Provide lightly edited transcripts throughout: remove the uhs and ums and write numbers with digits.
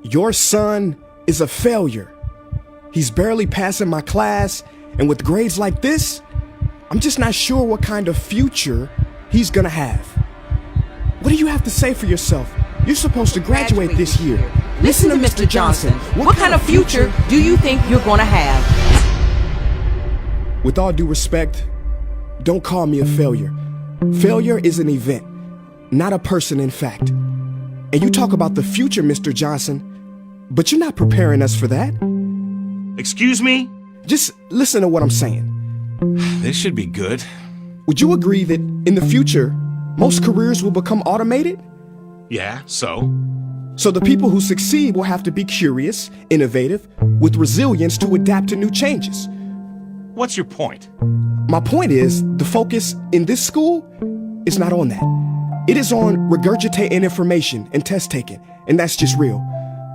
Your son is a failure. He's barely passing my class, and with grades like this, I'm just not sure what kind of future he's gonna have. What do you have to say for yourself? You're supposed to graduate this year. Listen to Mr. Johnson. What kind of future do you think you're gonna have? With all due respect, don't call me a failure. Failure is an event, not a person, in fact. And you talk about the future, Mr. Johnson, but you're not preparing us for that. Excuse me? Just listen to what I'm saying. This should be good. Would you agree that in the future, most careers will become automated? Yeah, so? So the people who succeed will have to be curious, innovative, with resilience to adapt to new changes. What's your point? My point is, the focus in this school is not on that. It is on regurgitating information and test taking, and that's just real.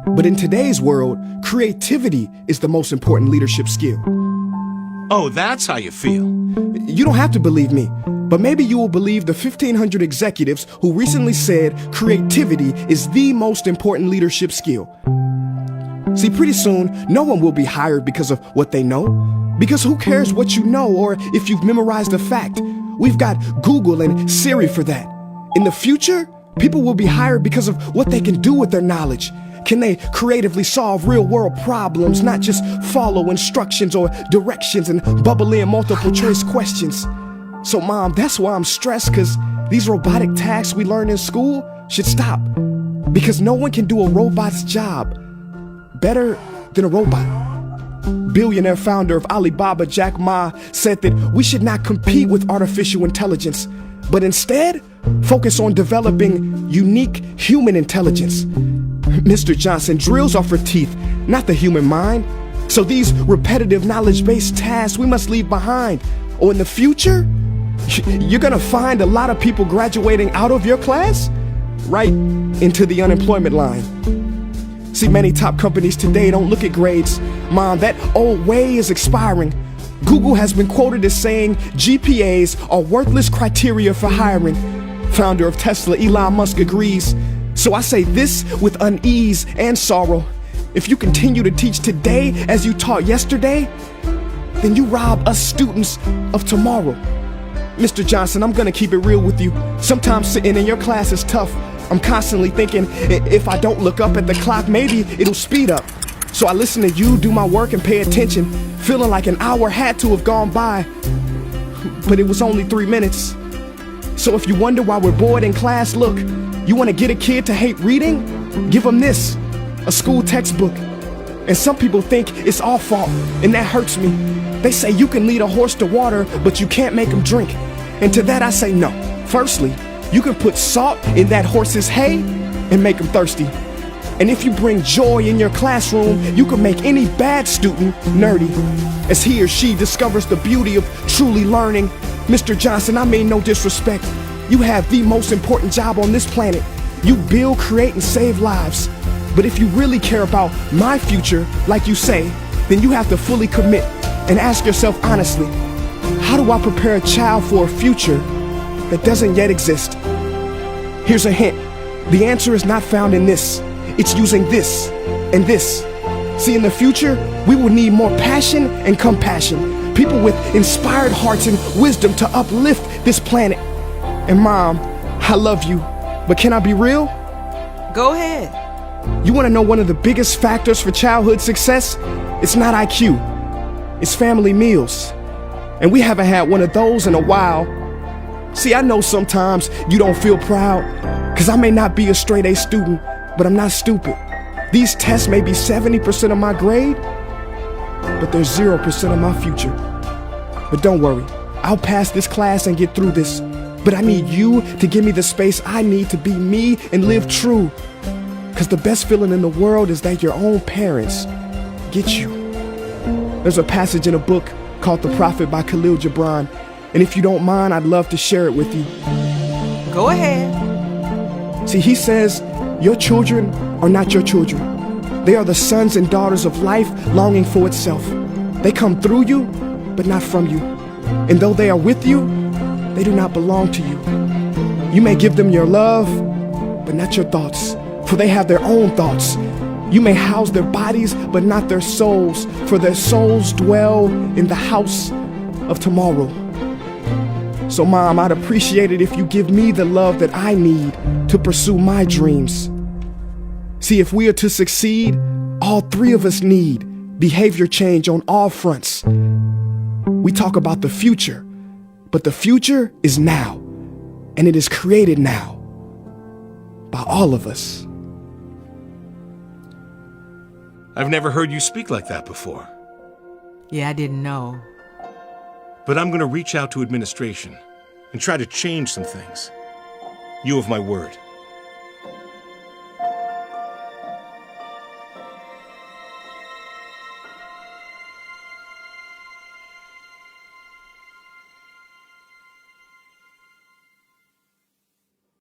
But in today's world, creativity is the most important leadership skill. Oh, that's how you feel. You don't have to believe me, but maybe you will believe the 1,500 executives who recently said creativity is the most important leadership skill. See, pretty soon, no one will be hired because of what they know. Because who cares what you know or if you've memorized a fact? We've got Google and Siri for that. In the future, people will be hired because of what they can do with their knowledge. Can they creatively solve real-world problems, not just follow instructions or directions and bubble in multiple choice questions? So, Mom, that's why I'm stressed, because these robotic tasks we learn in school should stop. Because no one can do a robot's job better than a robot. Billionaire founder of Alibaba, Jack Ma, said that we should not compete with artificial intelligence, but instead focus on developing unique human intelligence. Mr. Johnson, drills are for teeth, not the human mind. So these repetitive knowledge-based tasks we must leave behind. Or in the future, you're gonna find a lot of people graduating out of your class right into the unemployment line. See, many top companies today don't look at grades. Mom, that old way is expiring. Google has been quoted as saying GPAs are worthless criteria for hiring. Founder of Tesla, Elon Musk, agrees. So I say this with unease and sorrow. If you continue to teach today as you taught yesterday, then you rob us students of tomorrow. Mr. Johnson, I'm gonna keep it real with you. Sometimes sitting in your class is tough. I'm constantly thinking, if I don't look up at the clock, maybe it'll speed up. So I listen to you do my work and pay attention, feeling like an hour had to have gone by. But it was only 3 minutes. So if you wonder why we're bored in class, look, you want to get a kid to hate reading? Give them this, a school textbook. And some people think it's our fault, and that hurts me. They say you can lead a horse to water, but you can't make him drink. And to that I say no. Firstly, you can put salt in that horse's hay and make him thirsty. And if you bring joy in your classroom, you can make any bad student nerdy, as he or she discovers the beauty of truly learning. Mr. Johnson, I mean no disrespect. You have the most important job on this planet. You build, create, and save lives. But if you really care about my future, like you say, then you have to fully commit and ask yourself honestly, how do I prepare a child for a future that doesn't yet exist? Here's a hint. The answer is not found in this. It's using this and this. See, in the future, we will need more passion and compassion. People with inspired hearts and wisdom to uplift this planet. And Mom, I love you, but can I be real? Go ahead. You want to know one of the biggest factors for childhood success? It's not IQ. It's family meals. And we haven't had one of those in a while. See, I know sometimes you don't feel proud, because I may not be a straight A student, but I'm not stupid. These tests may be 70% of my grade, but they're 0% of my future. But don't worry, I'll pass this class and get through this. But I need you to give me the space I need to be me and live true. Because the best feeling in the world is that your own parents get you. There's a passage in a book called The Prophet by Khalil Gibran. And if you don't mind, I'd love to share it with you. Go ahead. See, he says, your children are not your children. They are the sons and daughters of life longing for itself. They come through you, but not from you. And though they are with you, they do not belong to you. You may give them your love, but not your thoughts, for they have their own thoughts. You may house their bodies, but not their souls, for their souls dwell in the house of tomorrow. So, Mom, I'd appreciate it if you give me the love that I need to pursue my dreams. See, if we are to succeed, all three of us need behavior change on all fronts. We talk about the future, but the future is now, and it is created now by all of us. I've never heard you speak like that before. Yeah, I didn't know. But I'm going to reach out to administration and try to change some things. You have my word.